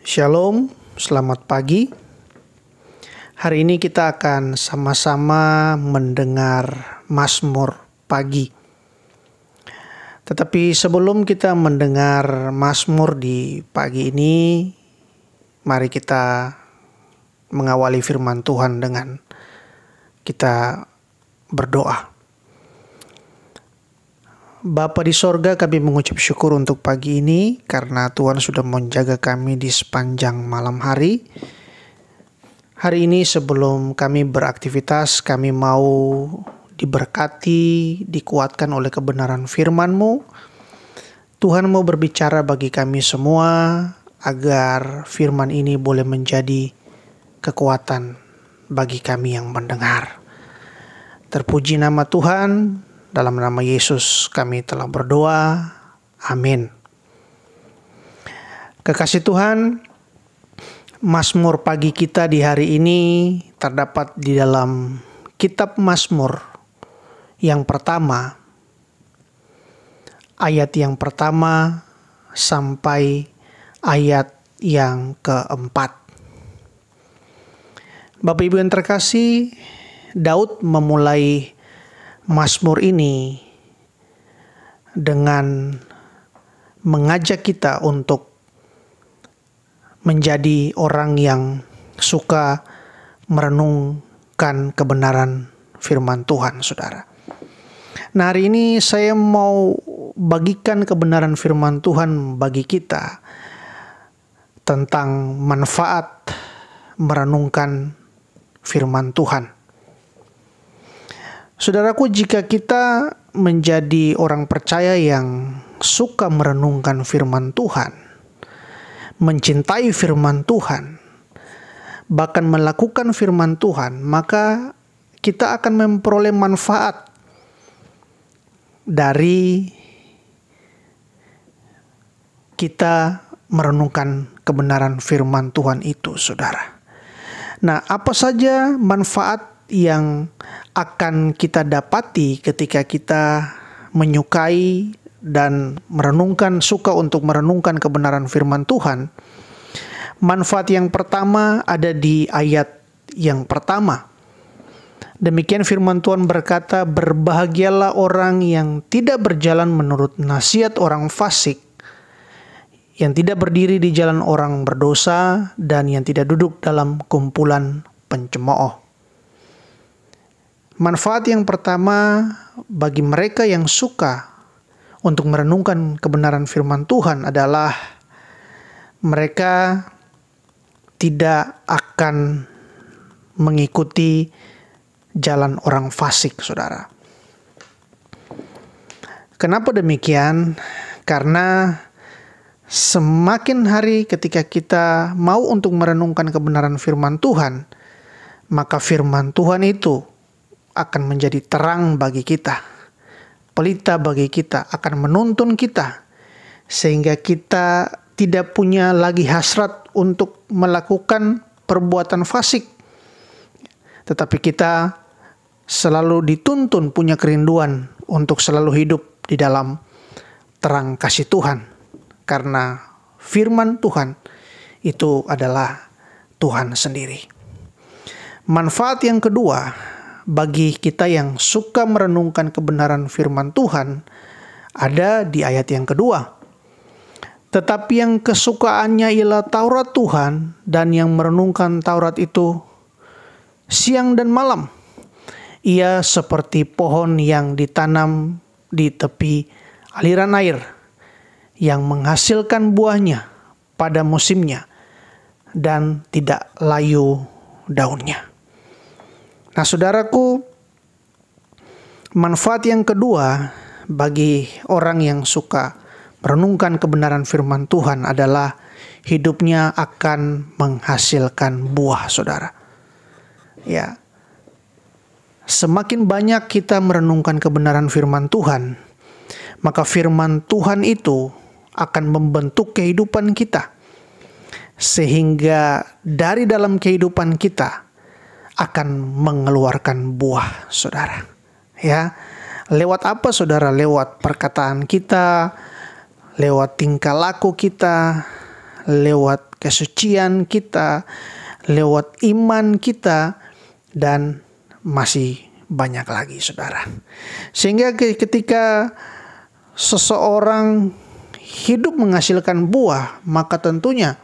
Shalom, selamat pagi. Hari ini kita akan sama-sama mendengar Mazmur pagi. Tetapi sebelum kita mendengar Mazmur di pagi ini, mari kita mengawali firman Tuhan dengan kita berdoa. Bapa di sorga, kami mengucap syukur untuk pagi ini karena Tuhan sudah menjaga kami di sepanjang malam hari. Hari ini sebelum kami beraktivitas, kami mau diberkati, dikuatkan oleh kebenaran firman-Mu. Tuhan mau berbicara bagi kami semua agar firman ini boleh menjadi kekuatan bagi kami yang mendengar. Terpuji nama Tuhan. Dalam nama Yesus kami telah berdoa. Amin. Kekasih Tuhan, Mazmur pagi kita di hari ini terdapat di dalam kitab Mazmur yang pertama, ayat yang pertama sampai ayat yang keempat. Bapak Ibu yang terkasih, Daud memulai Mazmur ini dengan mengajak kita untuk menjadi orang yang suka merenungkan kebenaran firman Tuhan, saudara. Nah, hari ini saya mau bagikan kebenaran firman Tuhan bagi kita tentang manfaat merenungkan firman Tuhan. Saudaraku, jika kita menjadi orang percaya yang suka merenungkan firman Tuhan, mencintai firman Tuhan, bahkan melakukan firman Tuhan, maka kita akan memperoleh manfaat dari kita merenungkan kebenaran firman Tuhan itu, saudara. Nah, apa saja manfaat yang akan kita dapati ketika kita menyukai dan suka untuk merenungkan kebenaran firman Tuhan? Manfaat yang pertama ada di ayat yang pertama. Demikian firman Tuhan berkata, "Berbahagialah orang yang tidak berjalan menurut nasihat orang fasik, yang tidak berdiri di jalan orang berdosa, dan yang tidak duduk dalam kumpulan pencemooh." Manfaat yang pertama bagi mereka yang suka untuk merenungkan kebenaran firman Tuhan adalah mereka tidak akan mengikuti jalan orang fasik, saudara. Kenapa demikian? Karena semakin hari ketika kita mau untuk merenungkan kebenaran firman Tuhan, maka firman Tuhan itu akan menjadi terang bagi kita, pelita bagi kita, akan menuntun kita, sehingga kita tidak punya lagi hasrat untuk melakukan perbuatan fasik, tetapi kita selalu dituntun punya kerinduan untuk selalu hidup di dalam terang kasih Tuhan, karena firman Tuhan itu adalah Tuhan sendiri. Manfaat yang kedua bagi kita yang suka merenungkan kebenaran firman Tuhan ada di ayat yang kedua. "Tetapi yang kesukaannya ialah Taurat Tuhan, dan yang merenungkan Taurat itu siang dan malam. Ia seperti pohon yang ditanam di tepi aliran air, yang menghasilkan buahnya pada musimnya dan tidak layu daunnya." Nah, saudaraku, manfaat yang kedua bagi orang yang suka merenungkan kebenaran firman Tuhan adalah hidupnya akan menghasilkan buah, saudara. Ya, semakin banyak kita merenungkan kebenaran firman Tuhan, maka firman Tuhan itu akan membentuk kehidupan kita, sehingga dari dalam kehidupan kita akan mengeluarkan buah, saudara. Ya, lewat apa, saudara? Lewat perkataan kita, lewat tingkah laku kita, lewat kesucian kita, lewat iman kita, dan masih banyak lagi, saudara. Sehingga ketika seseorang hidup menghasilkan buah, maka tentunya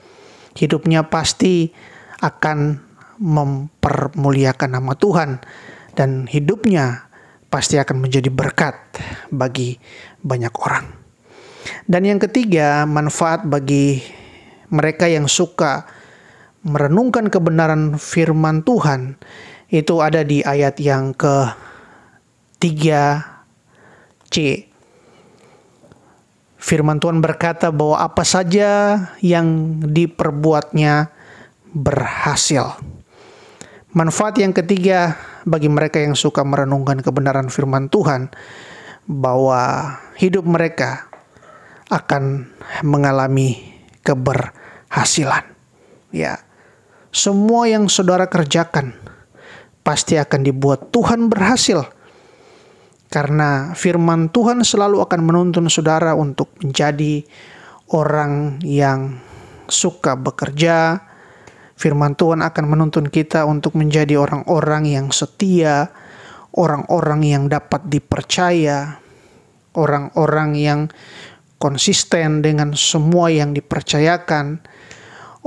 hidupnya pasti akan mempermuliakan nama Tuhan, dan hidupnya pasti akan menjadi berkat bagi banyak orang. Dan yang ketiga, manfaat bagi mereka yang suka merenungkan kebenaran firman Tuhan itu ada di ayat yang ke-3C. Firman Tuhan berkata bahwa apa saja yang diperbuatnya berhasil. Manfaat yang ketiga bagi mereka yang suka merenungkan kebenaran firman Tuhan, bahwa hidup mereka akan mengalami keberhasilan. Ya, semua yang saudara kerjakan pasti akan dibuat Tuhan berhasil. Karena firman Tuhan selalu akan menuntun saudara untuk menjadi orang yang suka bekerja. Firman Tuhan akan menuntun kita untuk menjadi orang-orang yang setia, orang-orang yang dapat dipercaya, orang-orang yang konsisten dengan semua yang dipercayakan,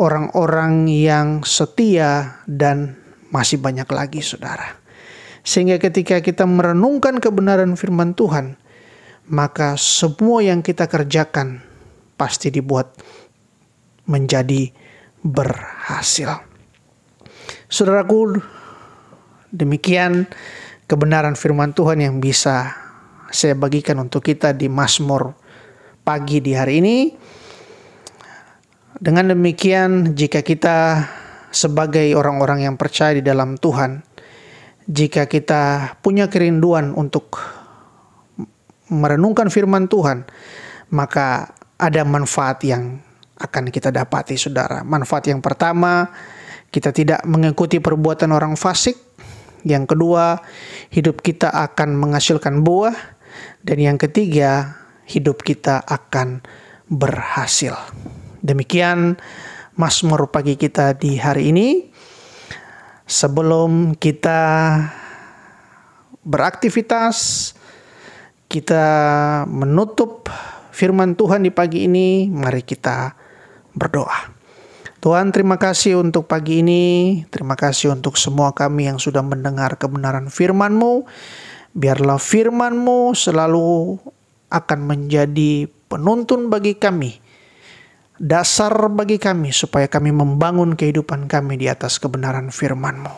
orang-orang yang setia, dan masih banyak lagi, saudara. Sehingga ketika kita merenungkan kebenaran firman Tuhan, maka semua yang kita kerjakan pasti dibuat menjadi berhasil. Saudaraku, demikian kebenaran firman Tuhan yang bisa saya bagikan untuk kita di Mazmur pagi di hari ini. Dengan demikian, jika kita sebagai orang-orang yang percaya di dalam Tuhan, jika kita punya kerinduan untuk merenungkan firman Tuhan, maka ada manfaat yang akan kita dapati, saudara. Manfaat yang pertama, kita tidak mengikuti perbuatan orang fasik. Yang kedua, hidup kita akan menghasilkan buah. Dan yang ketiga, hidup kita akan berhasil. Demikian Mazmur pagi kita di hari ini. Sebelum kita beraktivitas, kita menutup firman Tuhan di pagi ini, mari kita berdoa. Tuhan, terima kasih untuk pagi ini. Terima kasih untuk semua kami yang sudah mendengar kebenaran firman-Mu. Biarlah firman-Mu selalu akan menjadi penuntun bagi kami, dasar bagi kami, supaya kami membangun kehidupan kami di atas kebenaran firman-Mu.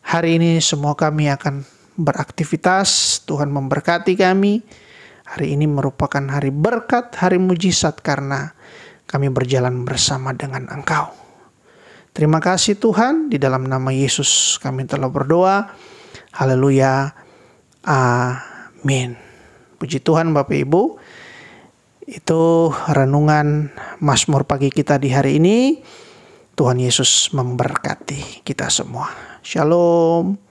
Hari ini semua kami akan beraktivitas. Tuhan memberkati kami. Hari ini merupakan hari berkat, hari mujizat, karena kami berjalan bersama dengan Engkau. Terima kasih Tuhan, di dalam nama Yesus kami telah berdoa. Haleluya. Amin. Puji Tuhan Bapak Ibu. Itu renungan Mazmur pagi kita di hari ini. Tuhan Yesus memberkati kita semua. Shalom.